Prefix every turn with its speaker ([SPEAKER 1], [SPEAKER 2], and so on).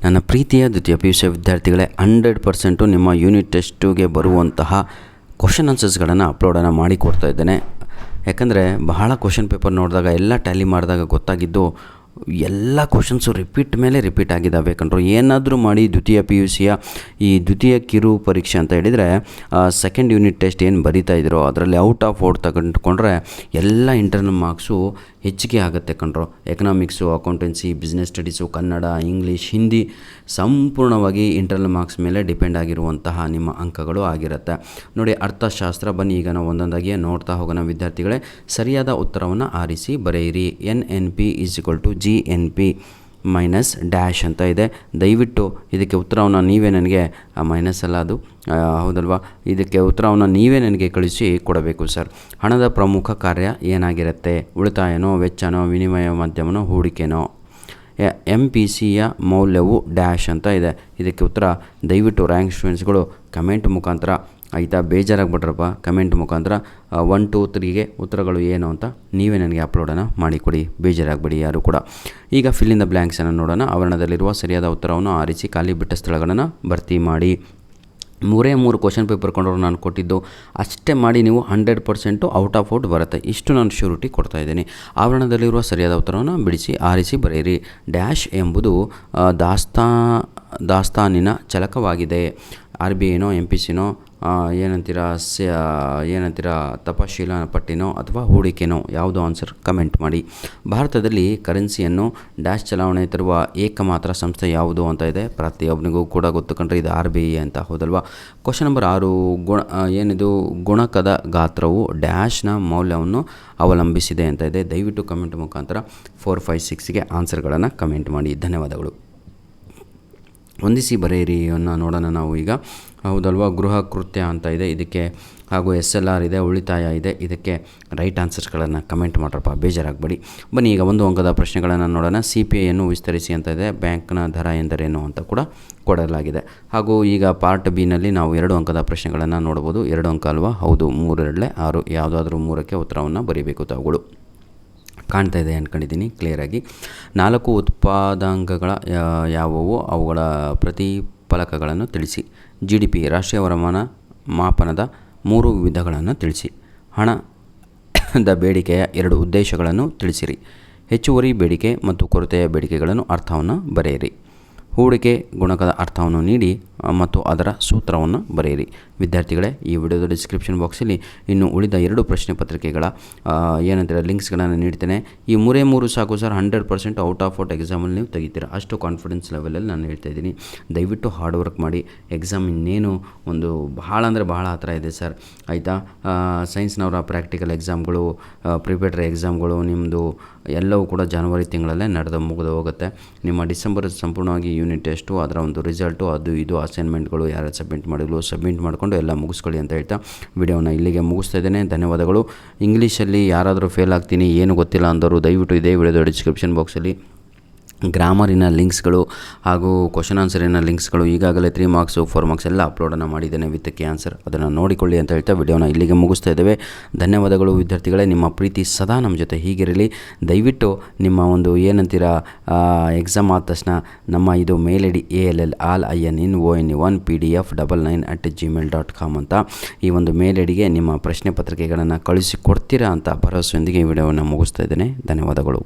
[SPEAKER 1] ನನ್ನ ಪ್ರೀತಿಯ ದ್ವಿತೀಯ PUC ವಿದ್ಯಾರ್ಥಿಗಳೇ, 100% ನಿಮ್ಮ ಯೂನಿಟ್ ಟೆಸ್ಟುಗೆ ಬರುವಂತಹ ಕ್ವಶನ್ ಆನ್ಸರ್ಸ್ಗಳನ್ನು ಅಪ್ಲೋಡನ್ನು ಮಾಡಿ ಕೊಡ್ತಾ ಇದ್ದೇನೆ. ಯಾಕಂದರೆ ಬಹಳ ಕ್ವಶನ್ ಪೇಪರ್ ನೋಡಿದಾಗ ಎಲ್ಲ ಟ್ಯಾಲಿ ಮಾಡಿದಾಗ ಗೊತ್ತಾಗಿದ್ದು ಎಲ್ಲ ಕ್ವಶನ್ಸು ರಿಪೀಟ್ ಮೇಲೆ ರಿಪೀಟ್ ಆಗಿದ್ದಾವೆ ಕಣ್ರು. ಏನಾದರೂ ಮಾಡಿ ದ್ವಿತೀಯ PUCಯ ಈ ದ್ವಿತೀಯ ಕಿರು ಪರೀಕ್ಷೆ ಅಂತ ಹೇಳಿದರೆ ಸೆಕೆಂಡ್ ಯೂನಿಟ್ ಟೆಸ್ಟ್ ಏನು ಬರೀತಾ ಇದ್ರೋ ಅದರಲ್ಲಿ ಔಟ್ ಆಫ್ ಔಟ್ ತಗೊಂಡ್ಕೊಂಡ್ರೆ ಎಲ್ಲ ಇಂಟರ್ನಲ್ ಮಾರ್ಕ್ಸು ಹೆಚ್ಚಿಗೆ ಆಗುತ್ತೆ ಕಣ್ರು. Economics, accountancy, business studies, Kannada, English, Hindi ಸಂಪೂರ್ಣವಾಗಿ ಇಂಟರ್ನಲ್ ಮಾರ್ಕ್ಸ್ ಮೇಲೆ ಡಿಪೆಂಡ್ ಆಗಿರುವಂತಹ ನಿಮ್ಮ ಅಂಕಗಳು ಆಗಿರುತ್ತೆ. ನೋಡಿ, ಅರ್ಥಶಾಸ್ತ್ರ ಬನ್ನಿ ಈಗ ನಾವು ಒಂದೊಂದಾಗಿ ನೋಡ್ತಾ ಹೋಗೋಣ ವಿದ್ಯಾರ್ಥಿಗಳೇ. ಸರಿಯಾದ ಉತ್ತರವನ್ನು ಆರಿಸಿ ಬರೆಯಿರಿ. NNP = GNP ಮೈನಸ್ ಡ್ಯಾಶ್ ಅಂತ ಇದೆ. ದಯವಿಟ್ಟು ಇದಕ್ಕೆ ಉತ್ತರವನ್ನು ನೀವೇ ನನಗೆ ಮೈನಸ್ ಅಲ್ಲ, ಅದು ಹೌದಲ್ವಾ, ಇದಕ್ಕೆ ಉತ್ತರವನ್ನು ನೀವೇ ನನಗೆ ಕಳಿಸಿ ಕೊಡಬೇಕು ಸರ್. ಹಣದ ಪ್ರಮುಖ ಕಾರ್ಯ ಏನಾಗಿರುತ್ತೆ? ಉಳಿತಾಯನೋ, ವೆಚ್ಚನೋ, ವಿನಿಮಯ ಮಾಧ್ಯಮನೋ, ಹೂಡಿಕೆನೋ? MPCಯ ಮೌಲ್ಯವು ಡ್ಯಾಶ್ ಅಂತ ಇದೆ. ಇದಕ್ಕೆ ಉತ್ತರ ದಯವಿಟ್ಟು ರ್ಯಾಂಕ್ ಸ್ಟೂಡೆಂಟ್ಸ್ಗಳು ಕಮೆಂಟ್ ಮುಖಾಂತರ, ಆಯಿತಾ, ಬೇಜಾರಾಗ್ಬಿಟ್ರಪ್ಪ, ಕಮೆಂಟ್ ಮುಖಾಂತರ 1, 2, 3ಗೆ ಉತ್ತರಗಳು ಏನು ಅಂತ ನೀವೇ ನನಗೆ ಅಪ್ಲೋಡನ್ನು ಮಾಡಿಕೊಡಿ, ಬೇಜಾರಾಗಬೇಡಿ ಯಾರು ಕೂಡ. ಈಗ ಫಿಲ್ ಇನ್ ದ ಬ್ಲ್ಯಾಂಕ್ಸನ್ನು ನೋಡೋಣ. ಆವರಣದಲ್ಲಿರುವ ಸರಿಯಾದ ಉತ್ತರವನ್ನು ಆರಿಸಿ ಖಾಲಿ ಬಿಟ್ಟ ಸ್ಥಳಗಳನ್ನು ಭರ್ತಿ ಮಾಡಿ. 3 ಕ್ವಶನ್ ಪೇಪರ್ ಕೊಂಡವರು ನಾನು ಕೊಟ್ಟಿದ್ದು ಅಷ್ಟೇ ಮಾಡಿ ನೀವು 100% ಔಟ್ ಆಫ್ ಔಟ್ ಬರುತ್ತೆ. ಇಷ್ಟು ನಾನು ಶ್ಯೂರಿಟಿ ಕೊಡ್ತಾಯಿದ್ದೀನಿ. ಆವರಣದಲ್ಲಿರುವ ಸರಿಯಾದ ಉತ್ತರವನ್ನು ಬಿಡಿಸಿ ಆರಿಸಿ ಬರೆಯಿರಿ. ಡ್ಯಾಶ್ ಎಂಬುದು ದಾಸ್ತಾನಿನ ಚಲಕವಾಗಿದೆ. RBIನೋ, MPCನೋ, ಏನಂತೀರ ತಪಶೀಲ ಪಟ್ಟಿನೋ ಅಥವಾ ಹೂಡಿಕೆನೋ? ಯಾವುದು ಆನ್ಸರ್ ಕಮೆಂಟ್ ಮಾಡಿ. ಭಾರತದಲ್ಲಿ ಕರೆನ್ಸಿಯನ್ನು ಡ್ಯಾಶ್ ಚಲಾವಣೆ ತರುವ ಏಕಮಾತ್ರ ಸಂಸ್ಥೆ ಯಾವುದು ಅಂತ ಇದೆ. ಪ್ರತಿಯೊಬ್ಬನಿಗೂ ಕೂಡ ಗೊತ್ತು ಕಂಡ್ರೆ ಇದು RBI ಅಂತ, ಹೌದಲ್ವಾ. ಕ್ವಶನ್ ನಂಬರ್ 6, ಗುಣಕದ ಗಾತ್ರವು ಡ್ಯಾಶ್ನ ಮೌಲ್ಯವನ್ನು ಅವಲಂಬಿಸಿದೆ ಅಂತ ಇದೆ. ದಯವಿಟ್ಟು ಕಮೆಂಟ್ ಮುಖಾಂತರ 4, 5, 6ಗೆ ಆನ್ಸರ್ಗಳನ್ನು ಕಮೆಂಟ್ ಮಾಡಿ. ಧನ್ಯವಾದಗಳು. ಹೊಂದಿಸಿ ಬರೆಯಿರಿ ಅನ್ನು ನೋಡೋಣ ನಾವು ಈಗ, ಹೌದಲ್ವಾ. ಗೃಹ ಕೃತ್ಯ ಅಂತ ಇದೆ ಇದಕ್ಕೆ, ಹಾಗೂ SLR ಇದೆ, ಉಳಿತಾಯ ಇದೆ. ಇದಕ್ಕೆ ರೈಟ್ ಆನ್ಸರ್ಸ್ಗಳನ್ನು ಕಮೆಂಟ್ ಮಾಡ್ರಪ್ಪ, ಬೇಜಾರಾಗಬೇಡಿ. ಬನ್ನಿ ಈಗ 1 ಅಂಕದ ಪ್ರಶ್ನೆಗಳನ್ನು ನೋಡೋಣ. CPIಯನ್ನು ವಿಸ್ತರಿಸಿ ಅಂತ ಇದೆ. ಬ್ಯಾಂಕ್ನ ದರ ಎಂದರೇನು ಅಂತ ಕೂಡ ಕೊಡಲಾಗಿದೆ. ಹಾಗೂ ಈಗ ಪಾರ್ಟ್ ಬಿನಲ್ಲಿ ನಾವು 2 ಅಂಕದ ಪ್ರಶ್ನೆಗಳನ್ನು ನೋಡ್ಬೋದು. 2 ಅಂಕ ಅಲ್ವಾ? ಹೌದು. 3 2 6, ಯಾವುದಾದ್ರೂ 3ಕ್ಕೆ ಉತ್ತರವನ್ನು ಬರೀಬೇಕು ತಾವುಗಳು. ಕಾಣ್ತಾ ಇದೆ ಅಂದ್ಕೊಂಡಿದ್ದೀನಿ ಕ್ಲಿಯರಾಗಿ. 4 ಉತ್ಪಾದಾಂಗಗಳ ಯಾವುವು? ಅವುಗಳ ಪ್ರತಿಫಲಕಗಳನ್ನು ತಿಳಿಸಿ. GDP ರಾಷ್ಟ್ರೀಯ ವರಮಾನ ಮಾಪನದ 3 ವಿಧಗಳನ್ನು ತಿಳಿಸಿ. ಹಣದ ಬೇಡಿಕೆಯ 2 ಉದ್ದೇಶಗಳನ್ನು ತಿಳಿಸಿರಿ. ಹೆಚ್ಚುವರಿ ಬೇಡಿಕೆ ಮತ್ತು ಕೊರತೆಯ ಬೇಡಿಕೆಗಳನ್ನು ಅರ್ಥವನ್ನು ಬರೆಯಿರಿ. ಹೂಡಿಕೆ ಗುಣಕದ ಅರ್ಥವನ್ನು ನೀಡಿ ಮತ್ತು ಅದರ ಸೂತ್ರವನ್ನು ಬರೆಯಿರಿ. ವಿದ್ಯಾರ್ಥಿಗಳೇ, ಈ ವಿಡಿಯೋದ ಡಿಸ್ಕ್ರಿಪ್ಷನ್ ಬಾಕ್ಸಲ್ಲಿ ಇನ್ನು ಉಳಿದ 2 ಪ್ರಶ್ನೆ ಪತ್ರಿಕೆಗಳ ಲಿಂಕ್ಸ್ಗಳನ್ನು ನೀಡ್ತೇನೆ. ಈ 3 ಸಾಕು ಸರ್, 100% ಔಟ್ ಆಫ್ ಔಟ್ ಎಕ್ಸಾಮಲ್ಲಿ ನೀವು ತೆಗಿತೀರ, ಅಷ್ಟು ಕಾನ್ಫಿಡೆನ್ಸ್ ಲೆವೆಲಲ್ಲಿ ನಾನು ಹೇಳ್ತಾ ಇದ್ದೀನಿ. ದಯವಿಟ್ಟು ಹಾರ್ಡ್ ವರ್ಕ್ ಮಾಡಿ. ಎಕ್ಸಾಮ್ ಇನ್ನೇನು ಒಂದು ಬಹಳ ಅಂದರೆ ಬಹಳ ಹತ್ರ ಇದೆ ಸರ್, ಆಯಿತಾ. ಸೈನ್ಸ್ನವರ ಪ್ರಾಕ್ಟಿಕಲ್ ಎಕ್ಸಾಮ್ಗಳು, ಪ್ರಿಪೇಟರಿ ಎಕ್ಸಾಮ್ಗಳು ನಿಮ್ಮದು ಎಲ್ಲವೂ ಕೂಡ ಜನವರಿ ತಿಂಗಳಲ್ಲೇ ಮುಗಿದು ಹೋಗುತ್ತೆ. ನಿಮ್ಮ ಡಿಸೆಂಬರ್ ಸಂಪೂರ್ಣವಾಗಿ ಯೂನಿಟ್ ಟೆಸ್ಟು, ಅದರ ಒಂದು ರಿಸಲ್ಟು, ಅದು ಇದು ಅಸೈನ್ಮೆಂಟ್ಗಳು ಯಾರು ಸಬ್ಮಿಟ್ ಮಾಡಿದ್ರು ಸಬ್ಮಿಟ್ ಮಾಡಿಕೊಂಡು ಎಲ್ಲ ಮುಗಿಸ್ಕೊಳ್ಳಿ ಅಂತ ಹೇಳ್ತಾ ವಿಡಿಯೋನ ಇಲ್ಲಿಗೆ ಮುಗಿಸ್ತಾ ಇದ್ದೇನೆ. ಧನ್ಯವಾದಗಳು. ಇಂಗ್ಲೀಷಲ್ಲಿ ಯಾರಾದರೂ ಫೇಲ್ ಆಗ್ತೀನಿ, ಏನು ಗೊತ್ತಿಲ್ಲ ಅಂದವರು ದಯವಿಟ್ಟು ಇದೇ ವಿಡಿಯೋದ ಡಿಸ್ಕ್ರಿಪ್ಷನ್ ಬಾಕ್ಸಲ್ಲಿ ಗ್ರಾಮರಿನ ಲಿಂಕ್ಸ್ಗಳು ಹಾಗೂ ಕ್ವಶನ್ ಆನ್ಸರಿನ ಲಿಂಕ್ಸ್ಗಳು ಈಗಾಗಲೇ 3 ಮಾರ್ಕ್ಸು 4 ಮಾರ್ಕ್ಸ್ ಎಲ್ಲ ಅಪ್ಲೋಡನ್ನು ಮಾಡಿದ್ದೇನೆ ವಿತ್ ಕೆ ಆನ್ಸರ್. ಅದನ್ನು ನೋಡಿಕೊಳ್ಳಿ ಅಂತ ಹೇಳ್ತಾ ವಿಡಿಯೋನ ಇಲ್ಲಿಗೆ ಮುಗಿಸ್ತಾ ಇದ್ದೇವೆ. ಧನ್ಯವಾದಗಳು ವಿದ್ಯಾರ್ಥಿಗಳೇ. ನಿಮ್ಮ ಪ್ರೀತಿ ಸದಾ ನಮ್ಮ ಜೊತೆ ಹೀಗಿರಲಿ. ದಯವಿಟ್ಟು ನಿಮ್ಮ ಒಂದು ಏನಂತೀರ ಎಕ್ಸಾಮ್ ಆದ ತಕ್ಷಣ ನಮ್ಮ ಇದು ಮೇಲ್ ID ALLINONE1PDF99@gmail.com ಅಂತ ಈ ಒಂದು ಮೇಲ್ IDಗೆ ನಿಮ್ಮ ಪ್ರಶ್ನೆ ಪತ್ರಿಕೆಗಳನ್ನು ಕಳಿಸಿ ಕೊಡ್ತೀರಾ ಅಂತ ಭರವಸೆಯೊಂದಿಗೆ ಈ ವಿಡಿಯೋವನ್ನು ಮುಗಿಸ್ತಾ ಇದ್ದೇನೆ. ಧನ್ಯವಾದಗಳು.